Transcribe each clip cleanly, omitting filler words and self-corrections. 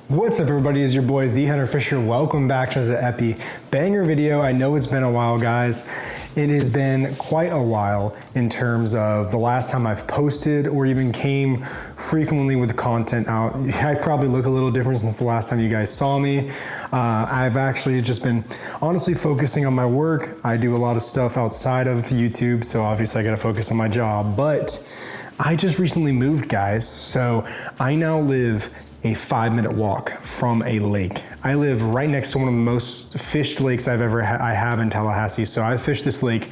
What's up everybody, it's your boy The Hunter Fisher. Welcome back to the Epi Banger video. I know it's been a while, guys. It has been quite a while in terms of the last time I've posted or even came frequently with content out. I probably look a little different since the last time you guys saw me. I've actually just been honestly focusing on my work. I do a lot of stuff outside of YouTube, so obviously I gotta focus on my job, but I just recently moved, guys. So I now live a 5-minute walk from a lake. I live right next to one of the most fished lakes I have in Tallahassee. So I fished this lake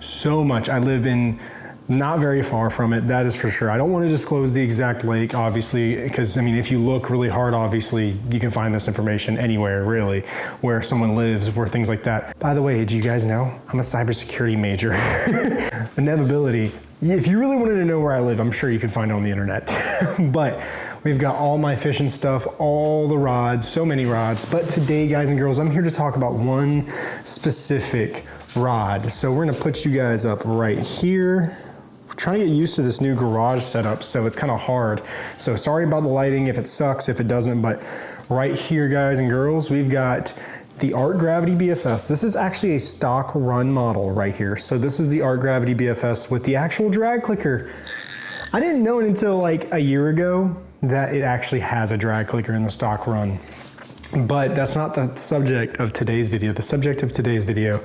so much. I live in not very far from it, that is for sure. I don't want to disclose the exact lake, obviously, because I mean, if you look really hard, obviously, you can find this information anywhere, really, where someone lives, where things like that. By the way, do you guys know? I'm a cybersecurity major. Inevitability. If you really wanted to know where I live, I'm sure you could find it on the internet. But we've got all my fishing stuff, all the rods, so many rods. But today, guys and girls, I'm here to talk about one specific rod. So we're gonna put you guys up right here. We're trying to get used to this new garage setup, so it's kind of hard. So sorry about the lighting, if it sucks, if it doesn't, but right here, guys and girls, we've got the Art Gravity BFS. This is actually a stock run model right here. So this is the Art Gravity BFS with the actual drag clicker. I didn't know it until like a year ago that it actually has a drag clicker in the stock run. But that's not the subject of today's video. The subject of today's video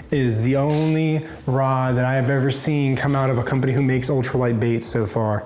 is the only rod that I have ever seen come out of a company who makes ultralight baits so far,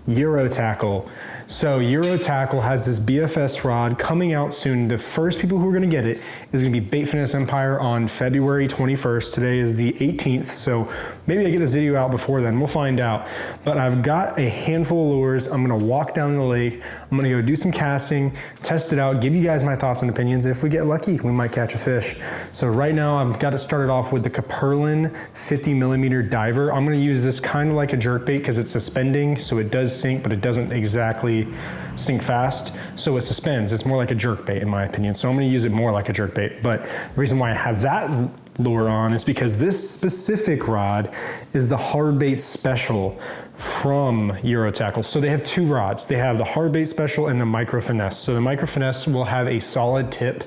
Eurotackle. So Eurotackle has this BFS rod coming out soon. The first people who are gonna get it is gonna be Bait Fitness Empire on February 21st. Today is the 18th, so maybe I get this video out before then, we'll find out. But I've got a handful of lures. I'm gonna walk down the lake. I'm gonna go do some casting, test it out, give you guys my thoughts and opinions. If we get lucky, we might catch a fish. So right now I've got it started off with the Capurlin 50mm diver. I'm gonna use this kind of like a jerkbait because it's suspending, so it does sink, but it doesn't exactly sink fast, so it suspends. It's more like a jerkbait in my opinion, so I'm going to use it more like a jerkbait. But the reason why I have that lure on is because this specific rod is the hard bait special from Eurotackle. So they have two rods. They have the hard bait special and the micro finesse. So the micro finesse will have a solid tip.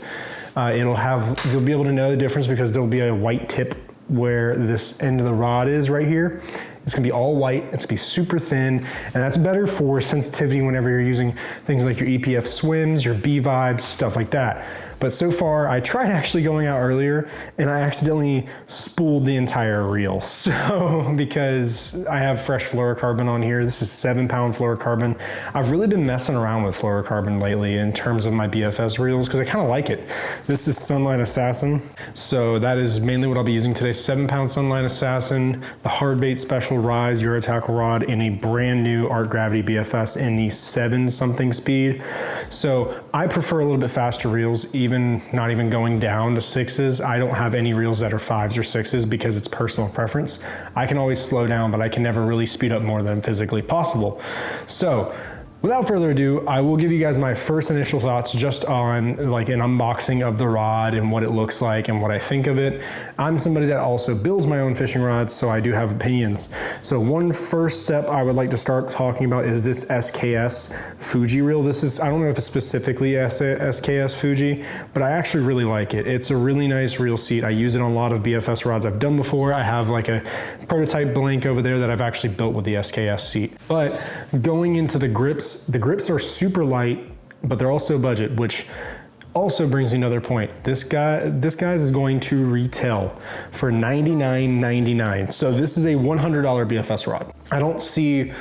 You'll be able to know the difference because there'll be a white tip where this end of the rod is right here. It's gonna be all white, it's gonna be super thin, and that's better for sensitivity whenever you're using things like your EPF swims, your B-vibes, stuff like that. But so far, I tried actually going out earlier and I accidentally spooled the entire reel. So, because I have fresh fluorocarbon on here, this is 7-pound fluorocarbon. I've really been messing around with fluorocarbon lately in terms of my BFS reels because I kind of like it. This is Sunline Assassin. So that is mainly what I'll be using today. 7-pound Sunline Assassin, the hard bait special Rise Eurotackle rod in a brand new Art Gravity BFS in the 7-something speed. So I prefer a little bit faster reels, not even going down to 6s. I don't have any reels that are 5s or 6s because it's personal preference. I can always slow down, but I can never really speed up more than physically possible. So without further ado, I will give you guys my first initial thoughts just on like an unboxing of the rod and what it looks like and what I think of it. I'm somebody that also builds my own fishing rods, so I do have opinions. So one first step I would like to start talking about is this SKS Fuji reel. This is, I don't know if it's specifically SKS Fuji, but I actually really like it. It's a really nice reel seat. I use it on a lot of BFS rods I've done before. I have like a prototype blank over there that I've actually built with the SKS seat. But going into the grips are super light, but they're also budget, which also brings me another point. This guy's is going to retail for $99.99. So this is a $100 BFS rod. I don't see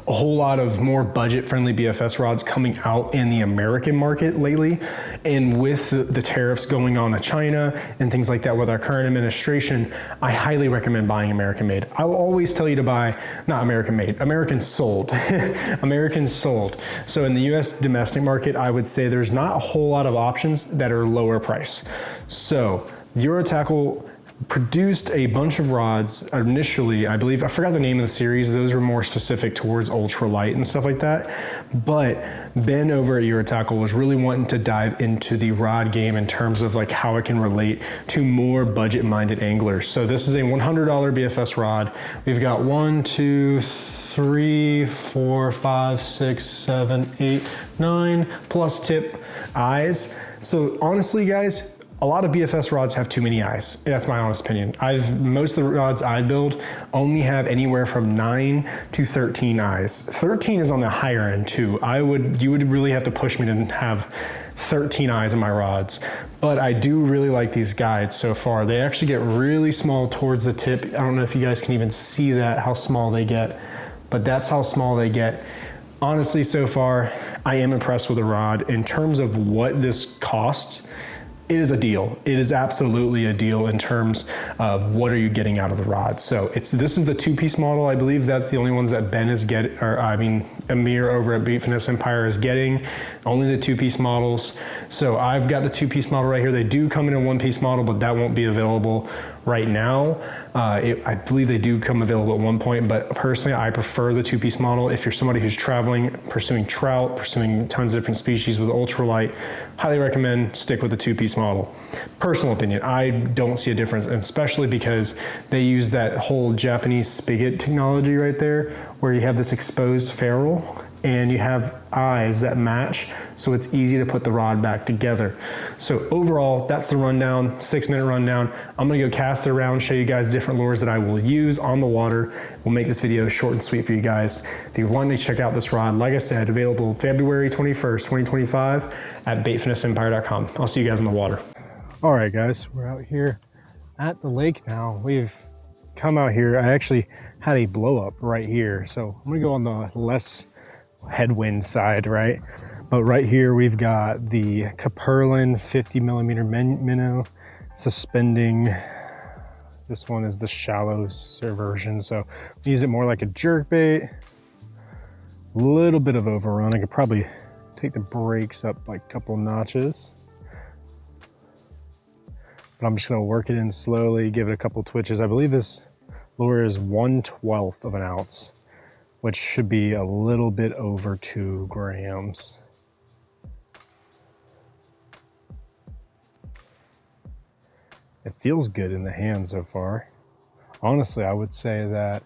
a whole lot of more budget-friendly BFS rods coming out in the American market lately. And with the tariffs going on to China and things like that with our current administration, I highly recommend buying American-made. I will always tell you to buy, not American-made, American-sold. American-sold. So in the US domestic market, I would say there's not a whole lot of options that are lower price. So Eurotackle produced a bunch of rods initially. I believe, I forgot the name of the series. Those were more specific towards ultralight and stuff like that. But Ben over at Eurotackle was really wanting to dive into the rod game in terms of like how it can relate to more budget-minded anglers. So this is a $100 BFS rod. We've got 1, 2, 3, 4, 5, 6, 7, 8, 9 plus tip eyes. So honestly, guys, a lot of BFS rods have too many eyes. That's my honest opinion. Most of the rods I build only have anywhere from 9 to 13 eyes. 13 is on the higher end too. You would really have to push me to have 13 eyes in my rods. But I do really like these guides so far. They actually get really small towards the tip. I don't know if you guys can even see that, how small they get, but that's how small they get. Honestly, so far, I am impressed with the rod. In terms of what this costs, it is a deal. It is absolutely a deal in terms of what are you getting out of the rod. So this is the 2-piece model. I believe that's the only ones that Ben is getting, or I mean, Amir over at BFS Empire is getting, only the 2-piece models. So I've got the 2-piece model right here. They do come in a 1-piece model, but that won't be available right now. I believe they do come available at one point, but personally, I prefer the 2-piece model. If you're somebody who's traveling, pursuing trout, pursuing tons of different species with ultralight, highly recommend stick with the 2-piece model. Personal opinion, I don't see a difference, and especially because they use that whole Japanese spigot technology right there, where you have this exposed ferrule and you have eyes that match, so it's easy to put the rod back together. So overall, that's the rundown, 6-minute rundown. I'm gonna go cast it around, show you guys different lures that I will use on the water. We'll make this video short and sweet for you guys. If you want to check out this rod, like I said, available February 21st, 2025 at baitfinessempire.com. I'll see you guys in the water. All right, guys, we're out here at the lake now. We've come out here. I actually had a blow up right here, so I'm gonna go on the less headwind side, right? But right here we've got the Caperlin 50mm minnow suspending. This one is the shallow version, so we use it more like a jerk bait. A little bit of overrun. I could probably take the brakes up like a couple notches, but I'm just gonna work it in slowly, give it a couple twitches. I believe this lure is 1/12 of an ounce, which should be a little bit over 2 grams. It feels good in the hand so far. Honestly, I would say that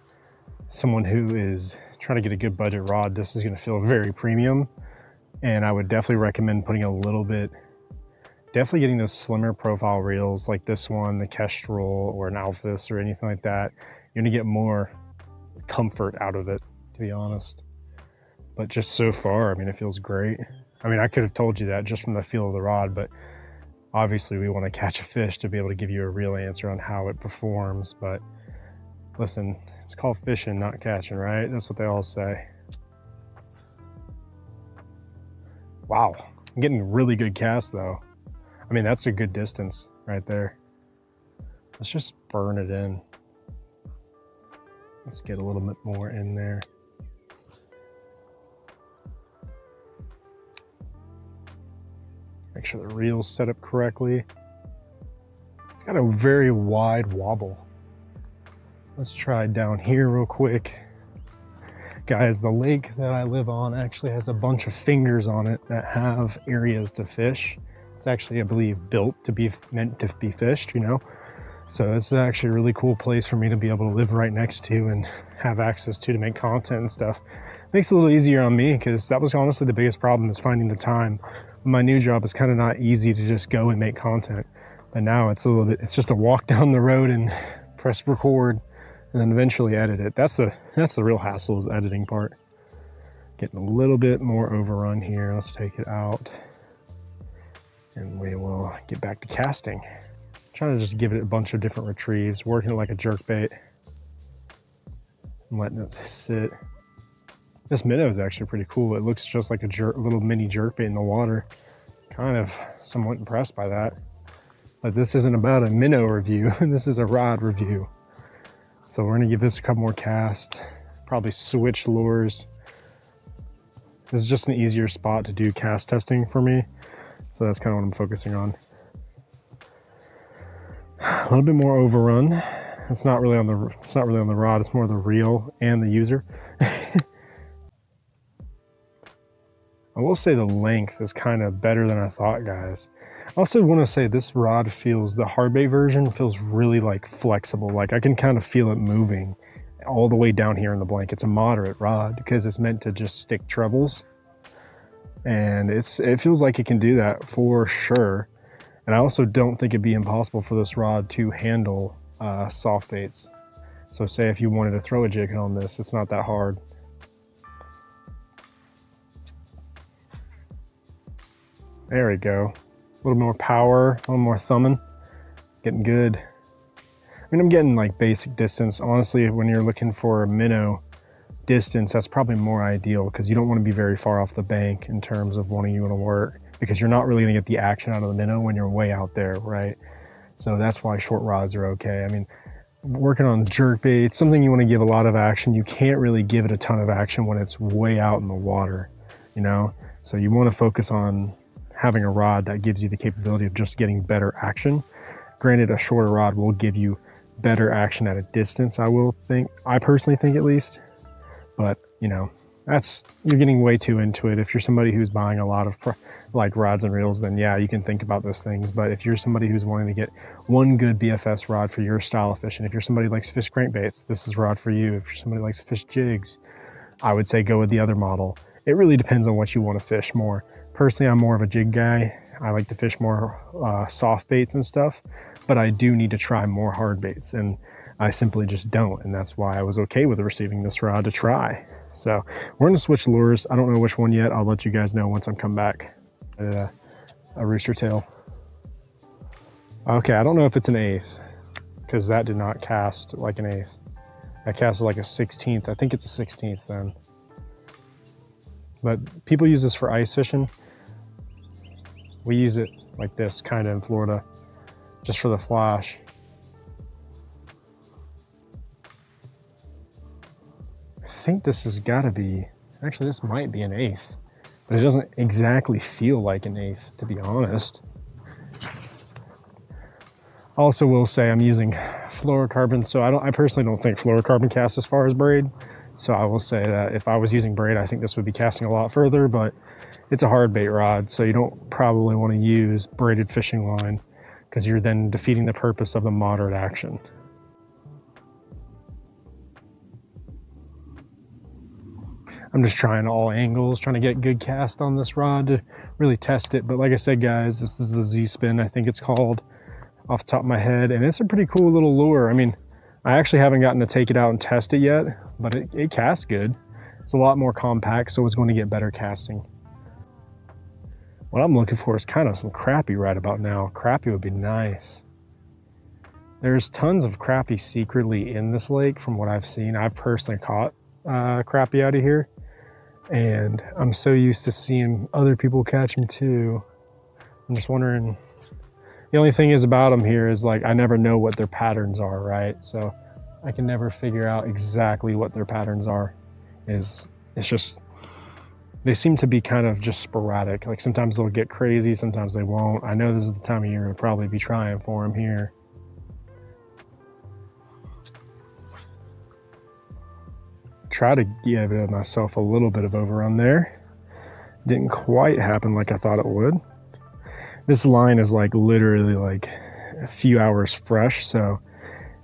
someone who is trying to get a good budget rod, this is gonna feel very premium. And I would definitely recommend putting a little bit, definitely getting those slimmer profile reels like this one, the Kestrel or an Alphys or anything like that. You're gonna get more comfort out of it, to be honest. But just so far, I mean, it feels great. I mean, I could have told you that just from the feel of the rod, but obviously we want to catch a fish to be able to give you a real answer on how it performs. But listen, it's called fishing, not catching, right? That's what they all say. Wow, I'm getting really good cast though. I mean, that's a good distance right there. Let's just burn it in. Let's get a little bit more in there. Make sure the reel's set up correctly. It's got a very wide wobble. Let's try down here real quick. Guys, the lake that I live on actually has a bunch of fingers on it that have areas to fish. It's actually, I believe, built to be meant to be fished, you know? So it's actually a really cool place for me to be able to live right next to and have access to make content and stuff. Makes it a little easier on me, because that was honestly the biggest problem, is finding the time. My new job is kind of not easy to just go and make content. But now it's a little bit, it's just a walk down the road and press record and then eventually edit it. That's the real hassle, is the editing part. Getting a little bit more overrun here. Let's take it out and we will get back to casting. Trying to just give it a bunch of different retrieves, working it like a jerk bait. I'm letting it sit. This minnow is actually pretty cool. It looks just like a little mini jerk bait in the water. Kind of somewhat impressed by that. But this isn't about a minnow review. This is a rod review. So we're gonna give this a couple more casts. Probably switch lures. This is just an easier spot to do cast testing for me. So that's kind of what I'm focusing on. A little bit more overrun. It's not really on the rod. It's more the reel and the user. I will say the length is kind of better than I thought, guys. I also want to say this rod feels, the hard bait version feels really like flexible. Like I can kind of feel it moving all the way down here in the blank. It's a moderate rod because it's meant to just stick trebles, and it feels like it can do that for sure. And I also don't think it'd be impossible for this rod to handle soft baits. So say if you wanted to throw a jig on this, it's not that hard. There we go. A little more power, a little more thumbing. Getting good. I mean, I'm getting like basic distance. Honestly, when you're looking for a minnow distance, that's probably more ideal because you don't want to be very far off the bank in terms of wanting you to work, because you're not really going to get the action out of the minnow when you're way out there, right? So that's why short rods are okay. I mean, working on jerk bait, something you want to give a lot of action, you can't really give it a ton of action when it's way out in the water, you know? So you want to focus on having a rod that gives you the capability of just getting better action. Granted, a shorter rod will give you better action at a distance, I personally think at least. But, you know, you're getting way too into it. If you're somebody who's buying a lot of like rods and reels, then yeah, you can think about those things. But if you're somebody who's wanting to get one good BFS rod for your style of fishing, if you're somebody who likes to fish crankbaits, this is a rod for you. If you're somebody who likes to fish jigs, I would say go with the other model. It really depends on what you want to fish more. Personally, I'm more of a jig guy. I like to fish more soft baits and stuff, but I do need to try more hard baits, and I simply just don't. And that's why I was okay with receiving this rod to try. So we're going to switch lures. I don't know which one yet. I'll let you guys know once I come back. A rooster tail. Okay, I don't know if it's an 1/8 because that did not cast like an 1/8. I casted like a 16th. I think it's a 16th then. But people use this for ice fishing. We use it like this kind of in Florida, just for the flash. I think this has got to be, actually this might be an 1/8, but it doesn't exactly feel like an 1/8, to be honest. Also will say I'm using fluorocarbon, so I personally don't think fluorocarbon casts as far as braid. So I will say that if I was using braid, I think this would be casting a lot further, but it's a hard bait rod, so you don't probably want to use braided fishing line because you're then defeating the purpose of the moderate action. I'm just trying all angles, trying to get good cast on this rod to really test it. But like I said, guys, this is the Z-Spin, I think it's called, off the top of my head, and it's a pretty cool little lure. I mean, I actually haven't gotten to take it out and test it yet, but it casts good. It's a lot more compact, so it's going to get better casting. What I'm looking for is kind of some crappie right about now. Crappie would be nice. There's tons of crappie secretly in this lake from what I've seen. I've personally caught crappie out of here, and I'm so used to seeing other people catch them too. I'm just wondering, the only thing is about them here is like I never know what their patterns are, right? So I can never figure out exactly what their patterns are. It's just, they seem to be kind of just sporadic. Like sometimes they'll get crazy, sometimes they won't. I know this is the time of year to probably be trying for them here. Try to give myself a little bit of overrun there. Didn't quite happen like I thought it would. This line is like literally like a few hours fresh, so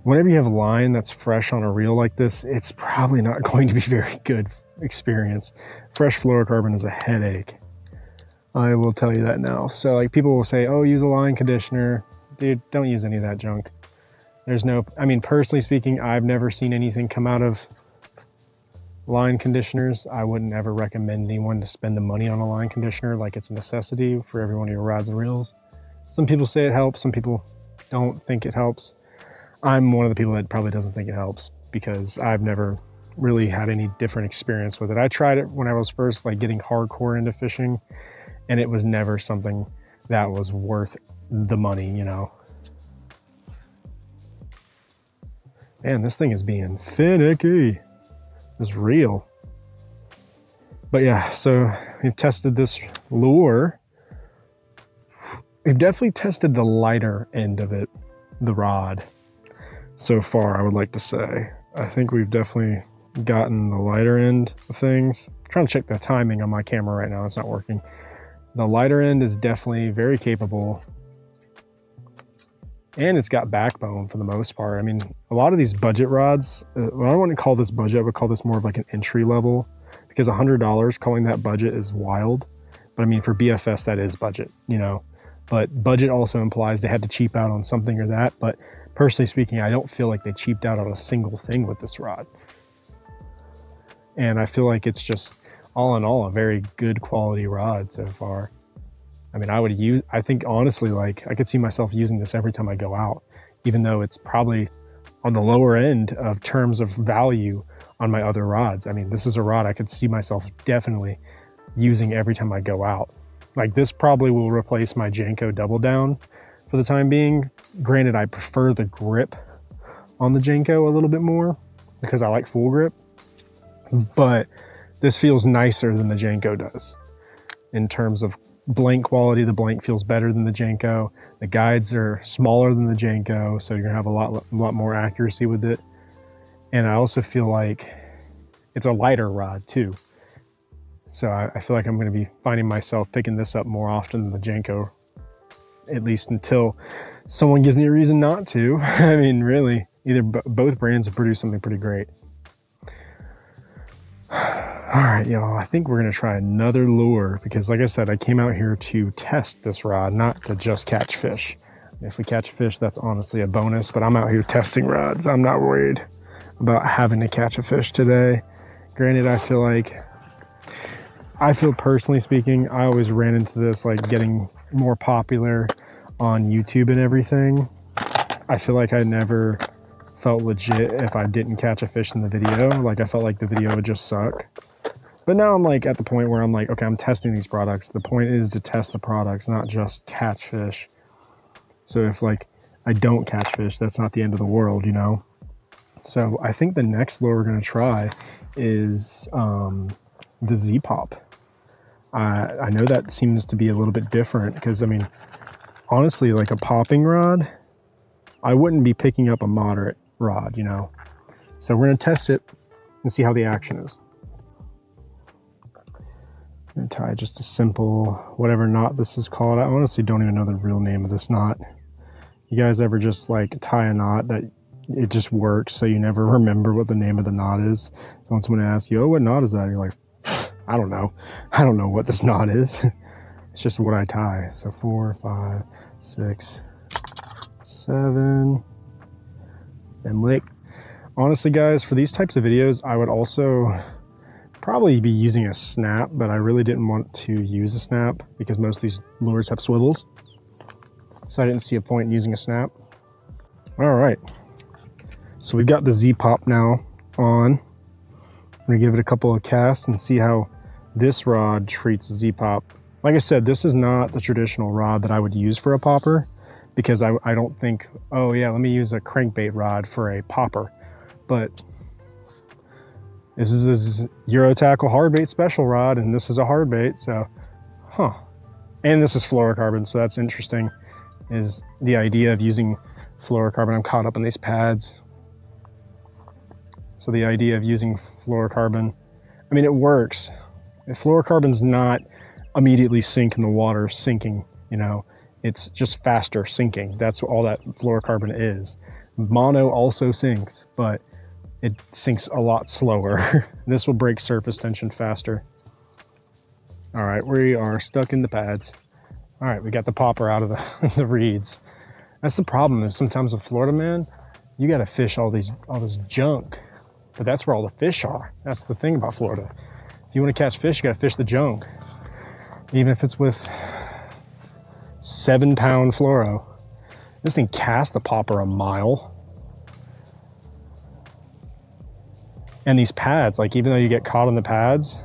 whenever you have a line that's fresh on a reel like this, it's probably not going to be very good experience. Fresh fluorocarbon is a headache. I will tell you that now. So like people will say, oh, use a line conditioner. Dude, don't use any of that junk. There's no, I mean, personally speaking, I've never seen anything come out of line conditioners. I wouldn't ever recommend anyone to spend the money on a line conditioner like it's a necessity for every one of your rods and reels. Some people say it helps, some people don't think it helps. I'm one of the people that probably doesn't think it helps because I've never really had any different experience with it. I tried it when I was first like getting hardcore into fishing, and it was never something that was worth the money, you know. Man, this thing is being finicky. It's real. But yeah, so we've tested this lure. We've definitely tested the lighter end of it, the rod, so far, I would like to say. I think we've definitely gotten the lighter end of things. I'm trying to check the timing on my camera right now. It's not working. The lighter end is definitely very capable. and it's got backbone for the most part. I mean, a lot of these budget rods, well, I don't want to call this budget, I would call this more of like an entry level, because $100, calling that budget is wild. But I mean, for BFS, that is budget, you know. But budget also implies they had to cheap out on something or that. But personally speaking, I don't feel like they cheaped out on a single thing with this rod. And I feel like it's just, all in all, a very good quality rod so far. I mean, I think honestly, like, I could see myself using this every time I go out, even though it's probably on the lower end of terms of value on my other rods. I mean, this is a rod I could see myself definitely using every time I go out. Like, this probably will replace my Jenko Double Down for the time being. Granted, I prefer the grip on the Jenko a little bit more because I like full grip, but this feels nicer than the Jenko does in terms of blank quality. The blank feels better than the Jenko. The guides are smaller than the Jenko, so you're gonna have a lot more accuracy with it. And I also feel like it's a lighter rod too. So I feel like I'm gonna be finding myself picking this up more often than the Jenko, at least until someone gives me a reason not to. I mean, really, both brands have produced something pretty great. All right, y'all, I think we're gonna try another lure because, like I said, I came out here to test this rod, not to just catch fish. If we catch a fish, that's honestly a bonus, but I'm out here testing rods. I'm not worried about having to catch a fish today. Granted, I feel personally speaking, I always ran into this, like, getting more popular on YouTube and everything. I feel like I never felt legit if I didn't catch a fish in the video. Like, I felt like the video would just suck. But now I'm like at the point where I'm like, okay, I'm testing these products. The point is to test the products, not just catch fish. So if, like, I don't catch fish, that's not the end of the world, you know? So I think the next lure we're gonna try is the Z-Pop. I know that seems to be a little bit different because, I mean, honestly, like a popping rod, I wouldn't be picking up a moderate rod, you know? So we're gonna test it and see how the action is. I'm gonna tie just a simple, whatever knot this is called. I honestly don't even know the real name of this knot. You guys ever just like tie a knot that it just works so you never remember what the name of the knot is? So when someone asks you, oh, what knot is that? You're like, I don't know. I don't know what this knot is. It's just what I tie. So 4, 5, 6, 7, and lick. Honestly, guys, for these types of videos, I would also probably be using a snap, but I really didn't want to use a snap because most of these lures have swivels. So I didn't see a point in using a snap. All right. So we've got the Z-Pop now on. I'm gonna give it a couple of casts and see how this rod treats Z-Pop. Like I said, this is not the traditional rod that I would use for a popper because I don't think, oh yeah, let me use a crankbait rod for a popper. But this is this Eurotackle hardbait special rod, and this is a hardbait, so, And this is fluorocarbon, so that's interesting, is the idea of using fluorocarbon. I'm caught up in these pads. So the idea of using fluorocarbon, I mean, it works. If fluorocarbon's not immediately sink in the water sinking, you know, it's just faster sinking. That's all that fluorocarbon is. Mono also sinks, but it sinks a lot slower. This will break surface tension faster. All right, we are stuck in the pads. All right, we got the popper out of the reeds. That's the problem, is sometimes with Florida, man, you got to fish all this junk, but that's where all the fish are. That's the thing about Florida. If you want to catch fish, you got to fish the junk, even if it's with 7-pound fluoro. This thing casts the popper a mile. And these pads, like, even though you get caught on the pads,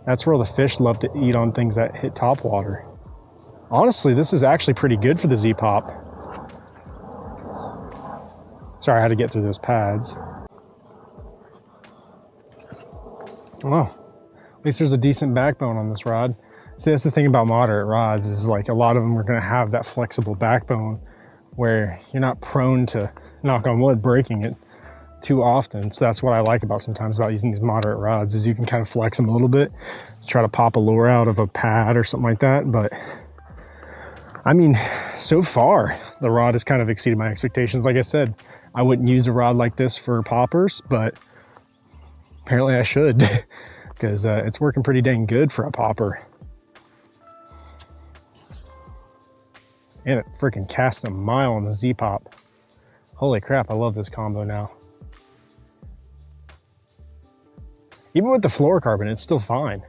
that's where all the fish love to eat on things that hit top water. Honestly, this is actually pretty good for the Z-Pop. Sorry, I had to get through those pads. Well, at least there's a decent backbone on this rod. See, that's the thing about moderate rods, is like a lot of them are gonna have that flexible backbone where you're not prone to, knock on wood, breaking it too often. So that's what I like sometimes about using these moderate rods, is you can kind of flex them a little bit, try to pop a lure out of a pad or something like that. But I mean, so far the rod has kind of exceeded my expectations. Like I said, I wouldn't use a rod like this for poppers, but apparently I should because it's working pretty dang good for a popper. And it freaking casts a mile on the Z-Pop. Holy crap, I love this combo now. Even with the fluorocarbon, it's still fine.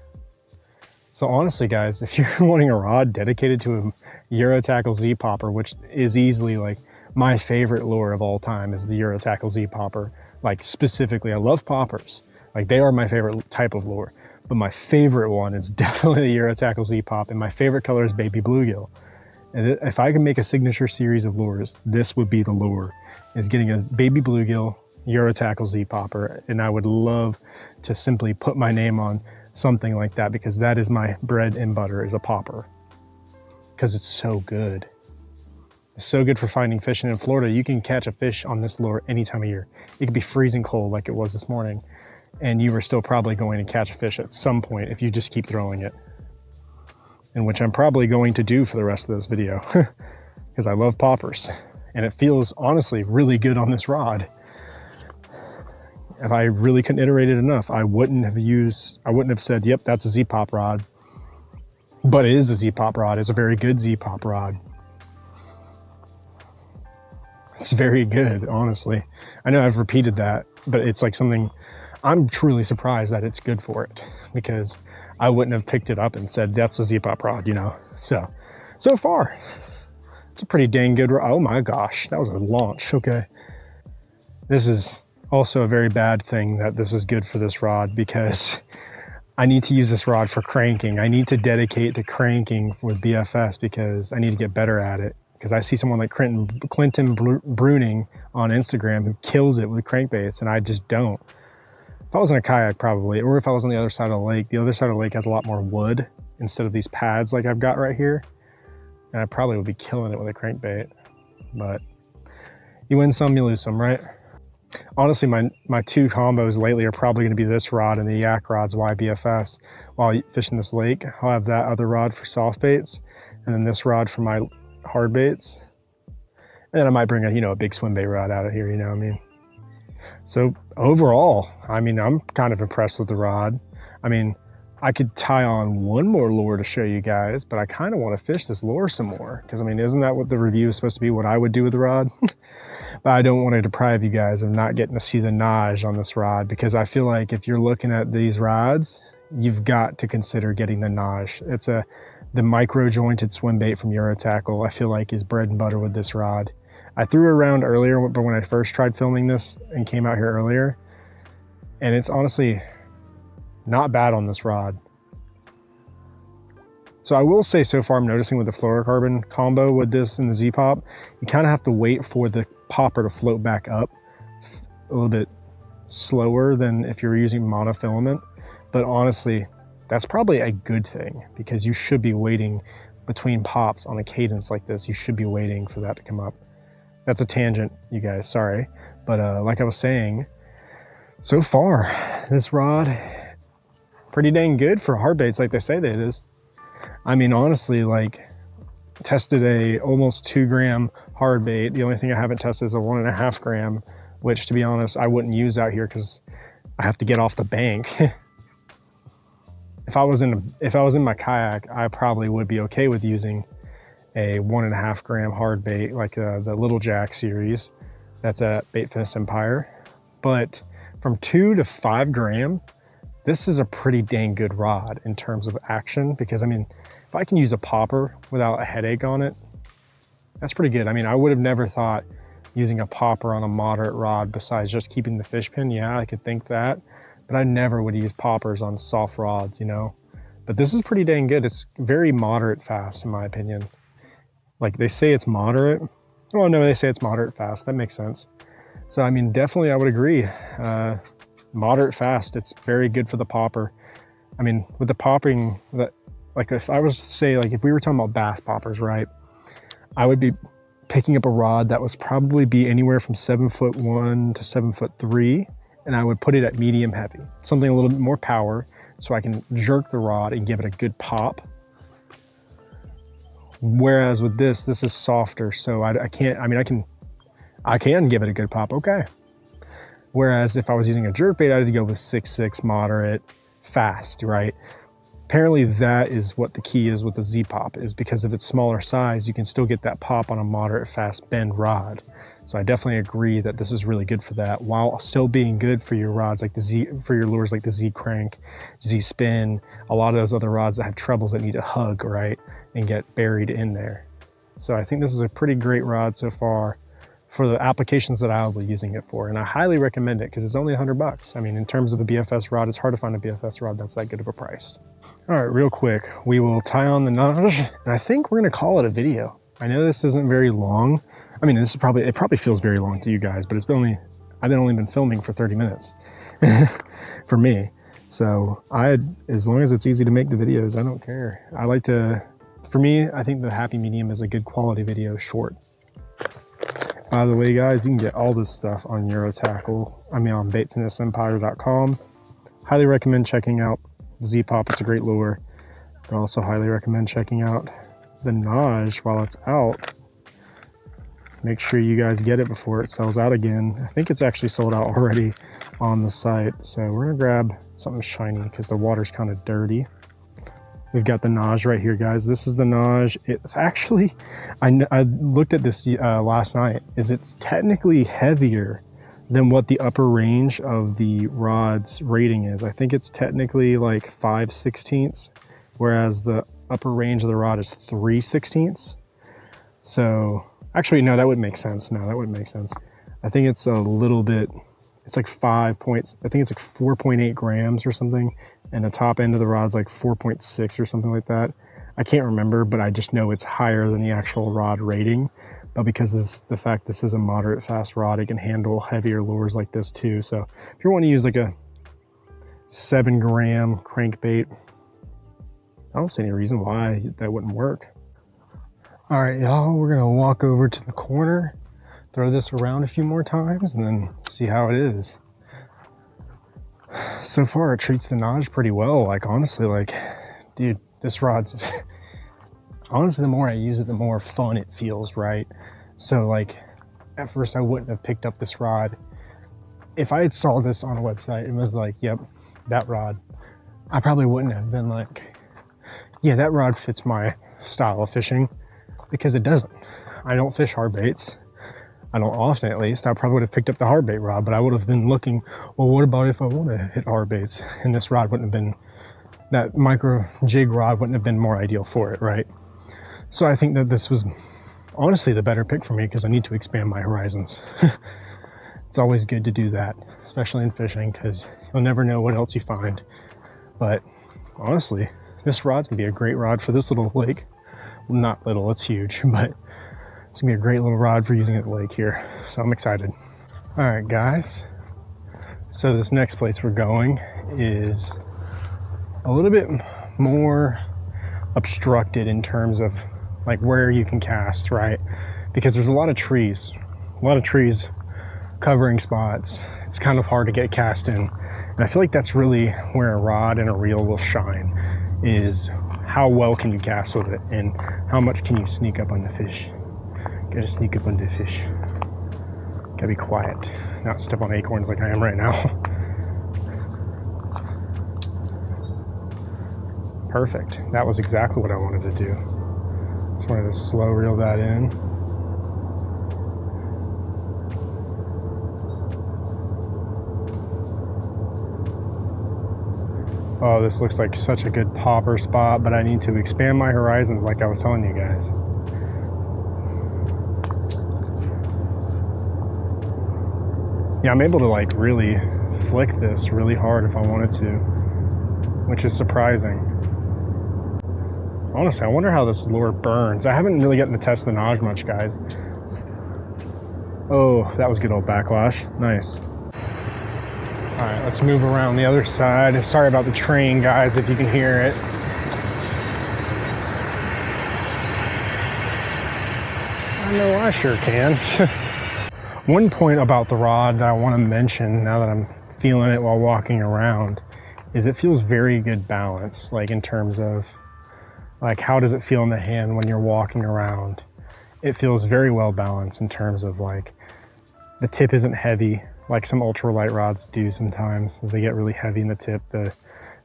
So honestly, guys, if you're wanting a rod dedicated to a Eurotackle Z-Popper, which is easily like my favorite lure of all time is the Eurotackle Z-Popper. Like specifically, I love poppers. Like they are my favorite type of lure. But my favorite one is definitely the Eurotackle Z-Pop, and my favorite color is baby bluegill. And if I can make a signature series of lures, this would be the lure, is getting a baby bluegill Eurotackle Z-Popper. And I would love to simply put my name on something like that, because that is my bread and butter, is a popper. Because it's so good. It's so good for finding fish. And in Florida, you can catch a fish on this lure any time of year. It could be freezing cold like it was this morning, and you are still probably going to catch a fish at some point if you just keep throwing it. And which I'm probably going to do for the rest of this video because I love poppers, and it feels honestly really good on this rod. If I really couldn't iterate it enough, I wouldn't have said, yep, that's a Z-Pop rod. But it is a Z-Pop rod. It's a very good Z-Pop rod. It's very good, honestly. I know I've repeated that, but it's like something I'm truly surprised that it's good for it, because I wouldn't have picked it up and said, that's a Z-Pop rod, you know? So far, it's a pretty dang good rod. Oh my gosh, that was a launch, okay. This is also a very bad thing that this is good for this rod, because I need to use this rod for cranking. I need to dedicate to cranking with BFS because I need to get better at it. Because I see someone like Clinton Bruning on Instagram who kills it with crankbaits, and I just don't. If I was in a kayak probably, or if I was on the other side of the lake has a lot more wood instead of these pads like I've got right here, and I probably would be killing it with a crankbait. But you win some, you lose some, right? Honestly, my two combos lately are probably going to be this rod and the Yak Rods YBFS. While fishing this lake, I'll have that other rod for soft baits, and then this rod for my hard baits. And then I might bring a big swim bait rod out of here, you know what I mean? So overall, I mean, I'm kind of impressed with the rod. I mean, I could tie on one more lure to show you guys, but I kind of want to fish this lure some more, because I mean, isn't that what the review is supposed to be, what I would do with the rod? But I don't want to deprive you guys of not getting to see the nage on this rod, because I feel like if you're looking at these rods, you've got to consider getting the nage. It's the micro jointed swim bait from Eurotackle, I feel like, is bread and butter with this rod. I threw it around earlier, but when I first tried filming this and came out here earlier, and it's honestly not bad on this rod. So I will say, so far I'm noticing with the fluorocarbon combo with this and the Z-Pop, you kind of have to wait for the popper to float back up a little bit slower than if you're using monofilament. But honestly, that's probably a good thing, because you should be waiting between pops on a cadence like this. You should be waiting for that to come up. That's a tangent, you guys, sorry. But like I was saying, so far, this rod, pretty dang good for hard baits like they say that it is. I mean, honestly, like, tested a almost 2 gram hard bait. The only thing I haven't tested is a 1.5 gram, which, to be honest, I wouldn't use out here because I have to get off the bank. If I was in my kayak, I probably would be okay with using a 1.5 gram hard bait, like the Little Jack series that's at Bait Fitness Empire. But from 2 to 5 gram, this is a pretty dang good rod in terms of action, because I mean, if I can use a popper without a headache on it, that's pretty good. I mean, I would have never thought using a popper on a moderate rod besides just keeping the fish pin. Yeah, I could think that, but I never would use poppers on soft rods, you know? But this is pretty dang good. It's very moderate fast, in my opinion. Like, they say it's moderate. Well, no, they say it's moderate fast. That makes sense. So, I mean, definitely I would agree. Moderate fast, it's very good for the popper. I mean, with the popping, like if I was to say, like if we were talking about bass poppers, right? I would be picking up a rod that was probably be anywhere from 7'1" to 7'3", and I would put it at medium heavy. Something a little bit more power, so I can jerk the rod and give it a good pop, Whereas with this is softer, so I can't, I mean, I can give it a good pop, okay. Whereas if I was using a jerkbait, I had to go with 6.6 moderate, fast, right? Apparently that is what the key is with the Z-pop, is because of its smaller size, you can still get that pop on a moderate fast bend rod. So I definitely agree that this is really good for that, while still being good for your rods like the Z, for your lures like the Z crank, Z spin, a lot of those other rods that have trebles that need to hug, right, and get buried in there. So I think this is a pretty great rod so far for the applications that I'll be using it for. And I highly recommend it because it's only $100. I mean, in terms of a BFS rod, it's hard to find a BFS rod that's that good of a price. All right, real quick, we will tie on the notch, and I think we're gonna call it a video. I know this isn't very long. I mean, this is probably, it probably feels very long to you guys, but I've only been filming for 30 minutes for me. So as long as it's easy to make the videos, I don't care. I like to, for me, I think the happy medium is a good quality video, short. By the way, guys, you can get all this stuff on Eurotackle. I mean, on baitfinessempire.com. Highly recommend checking out Z-Pop. It's a great lure. I also highly recommend checking out the Naj while it's out. Make sure you guys get it before it sells out again. I think it's actually sold out already on the site. So we're gonna grab something shiny because the water's kind of dirty. We've got the Naj right here, guys. This is the Naj. It's actually, I looked at this last night, it's technically heavier than what the upper range of the rod's rating is. I think it's technically like 5/16, whereas the upper range of the rod is 3/16. So actually, no, that wouldn't make sense. No, that wouldn't make sense. I think it's a little bit, it's like 5 points. I think it's like 4.8 grams or something. And the top end of the rod's like 4.6 or something like that. I can't remember, but I just know it's higher than the actual rod rating. But because the fact this is a moderate fast rod, it can handle heavier lures like this too. So if you want to use like a 7-gram crankbait, I don't see any reason why that wouldn't work. All right, y'all, we're gonna walk over to the corner, throw this around a few more times, and then see how it is. So far, it treats the Naj pretty well. Like, honestly, like, dude, this rod's, honestly, the more I use it, the more fun it feels, right? So, like, at first, I wouldn't have picked up this rod. If I had saw this on a website and was like, yep, that rod, I probably wouldn't have been like, yeah, that rod fits my style of fishing, because it doesn't. I don't fish hard baits. I don't often, at least. I probably would have picked up the hard bait rod, but I would have been looking, well, what about if I want to hit hard baits? And this rod wouldn't have been, that micro jig rod wouldn't have been more ideal for it, right? So I think that this was honestly the better pick for me because I need to expand my horizons. It's always good to do that, especially in fishing, because you'll never know what else you find. But honestly, this rod's gonna be a great rod for this little lake. Well, not little, it's huge, but it's gonna be a great little rod for using at the lake here. So I'm excited. All right, guys. So this next place we're going is a little bit more obstructed in terms of like where you can cast, right? Because there's a lot of trees covering spots. It's kind of hard to get cast in. And I feel like that's really where a rod and a reel will shine, is how well can you cast with it and how much can you sneak up on the fish. Gotta sneak up on the fish. Gotta be quiet, not step on acorns like I am right now. Perfect. That was exactly what I wanted to do. Just wanted to slow reel that in. Oh, this looks like such a good popper spot, but I need to expand my horizons like I was telling you guys. Yeah, I'm able to like really flick this really hard if I wanted to, which is surprising. Honestly, I wonder how this lure burns. I haven't really gotten to test the Naj much, guys. Oh, that was good old backlash. Nice. All right, let's move around the other side. Sorry about the train, guys, if you can hear it. I know I sure can. One point about the rod that I want to mention now that I'm feeling it while walking around is it feels very good balance, like in terms of Like, how does it feel in the hand when you're walking around? It feels very well balanced in terms of like, the tip isn't heavy like some ultralight rods do sometimes as they get really heavy in the tip. The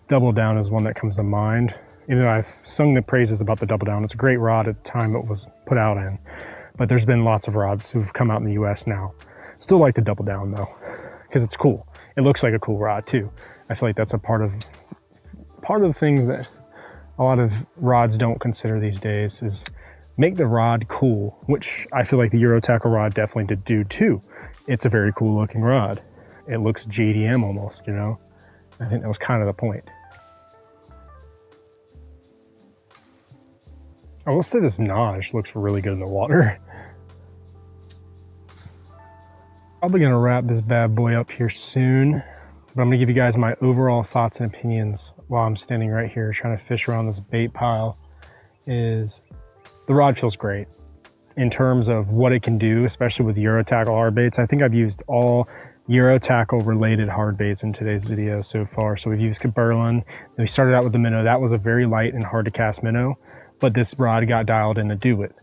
double down is one that comes to mind. Even though I've sung the praises about the double down, it's a great rod at the time it was put out in. But there's been lots of rods who've come out in the US now. Still like the double down though, because it's cool. It looks like a cool rod too. I feel like that's a part of things that a lot of rods don't consider these days is make the rod cool, which I feel like the Eurotackle rod definitely did do too. It's a very cool looking rod. It looks JDM almost, you know? I think that was kind of the point. I will say this notch looks really good in the water. Probably gonna wrap this bad boy up here soon, but I'm gonna give you guys my overall thoughts and opinions while I'm standing right here trying to fish around this bait pile. Is the rod feels great in terms of what it can do, especially with Eurotackle hard baits. I think I've used all Eurotackle related hard baits in today's video so far. So we've used Berlin, then we started out with the minnow. That was a very light and hard to cast minnow, but this rod got dialed in to do it.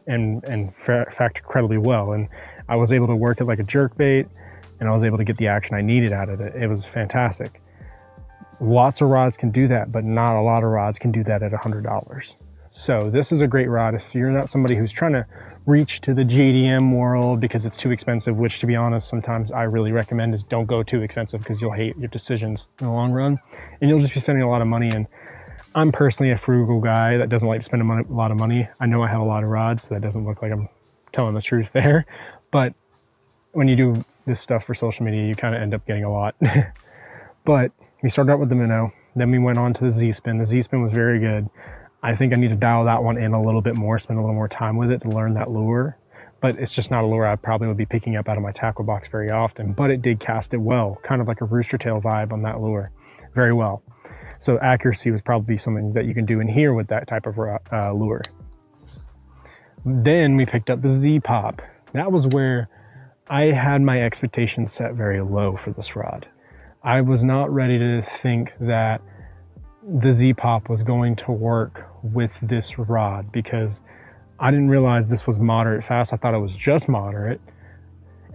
And in fact, incredibly well. And I was able to work it like a jerk bait, and I was able to get the action I needed out of it. It was fantastic. Lots of rods can do that, but not a lot of rods can do that at $100. So this is a great rod if you're not somebody who's trying to reach to the JDM world because it's too expensive, which to be honest, sometimes I really recommend is don't go too expensive because you'll hate your decisions in the long run and you'll just be spending a lot of money. And I'm personally a frugal guy that doesn't like to spend a lot of money. I know I have a lot of rods, so that doesn't look like I'm telling the truth there. But when you do this stuff for social media, you kind of end up getting a lot. But we started out with the minnow, then we went on to the Z-spin. The Z-spin was very good. I think I need to dial that one in a little bit more, spend a little more time with it to learn that lure. But it's just not a lure I probably would be picking up out of my tackle box very often. But it did cast it well, kind of like a rooster tail vibe on that lure, very well. So accuracy was probably something that you can do in here with that type of lure. Then we picked up the Z-Pop. That was where I had my expectations set very low for this rod. I was not ready to think that the Z-Pop was going to work with this rod because I didn't realize this was moderate fast. I thought it was just moderate.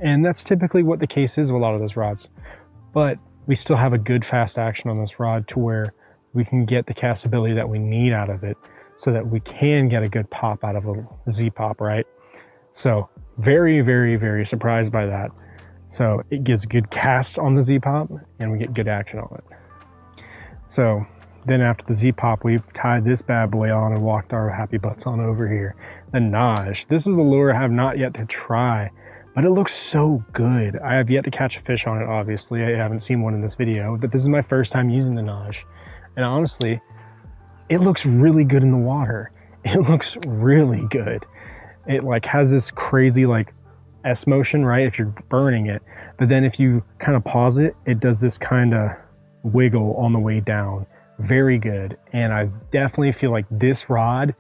And that's typically what the case is with a lot of those rods. But we still have a good fast action on this rod to where we can get the castability that we need out of it so that we can get a good pop out of a Z-Pop, right? So very, very, very surprised by that. So it gives a good cast on the Z-Pop and we get good action on it. So then after the Z-Pop, we tied this bad boy on and walked our happy butts on over here. The Naj. This is the lure I have not yet to try, but it looks so good. I have yet to catch a fish on it, obviously. I haven't seen one in this video, but this is my first time using the Naj. And honestly, it looks really good in the water. It looks really good. It like has this crazy like S motion, right? If you're burning it, but then if you kind of pause it, it does this kind of wiggle on the way down. Very good. And I definitely feel like this rod,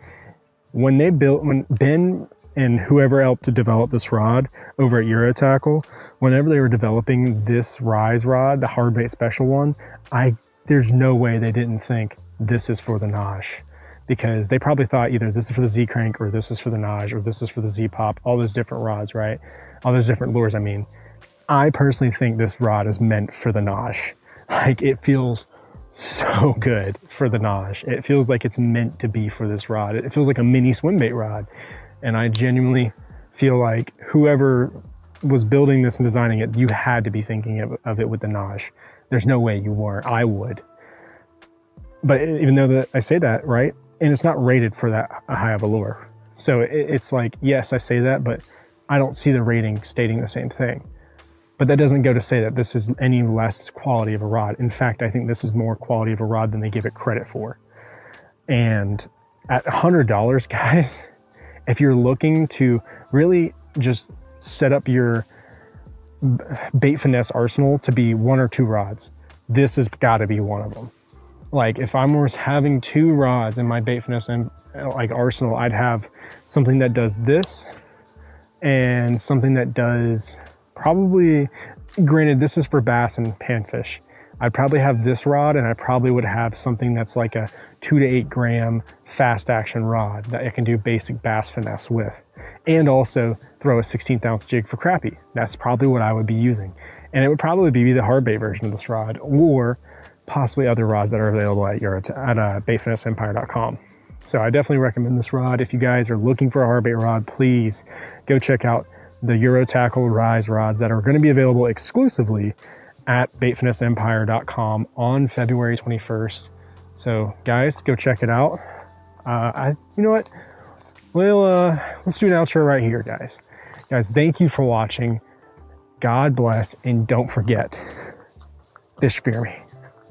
when Ben and whoever helped to develop this rod over at Eurotackle, whenever they were developing this Rise rod, the hard bait special one, there's no way they didn't think this is for the Naj, because they probably thought either this is for the Z crank or this is for the Naj or this is for the Z pop, all those different rods, right? All those different lures. I mean, I personally think this rod is meant for the Naj. Like, it feels so good for the Naj. It feels like it's meant to be for this rod. It feels like a mini swim bait rod. And I genuinely feel like whoever was building this and designing it, you had to be thinking of it with the Naj. There's no way you weren't. I would. But even though I say that, right? And it's not rated for that high of a lure. So it's like, yes, I say that, but I don't see the rating stating the same thing. But that doesn't go to say that this is any less quality of a rod. In fact, I think this is more quality of a rod than they give it credit for. And at $100, guys, if you're looking to really just set up your bait finesse arsenal to be one or two rods, this has got to be one of them. Like, if I was having two rods in my bait finesse and like arsenal, I'd have something that does this and something that does probably, granted, this is for bass and panfish, I'd probably have this rod, and I probably would have something that's like a 2 to 8 gram fast action rod that I can do basic bass finesse with, and also throw a 16th ounce jig for crappie. That's probably what I would be using. And it would probably be the hard bait version of this rod, or possibly other rods that are available at baitfinessempire.com. So I definitely recommend this rod. If you guys are looking for a hard bait rod, please go check out the Eurotackle Rise rods that are going to be available exclusively at baitfinessempire.com on February 21st. So guys, go check it out. You know what? Well, let's do an outro right here, guys. Guys, thank you for watching. God bless, and don't forget, fish fear me.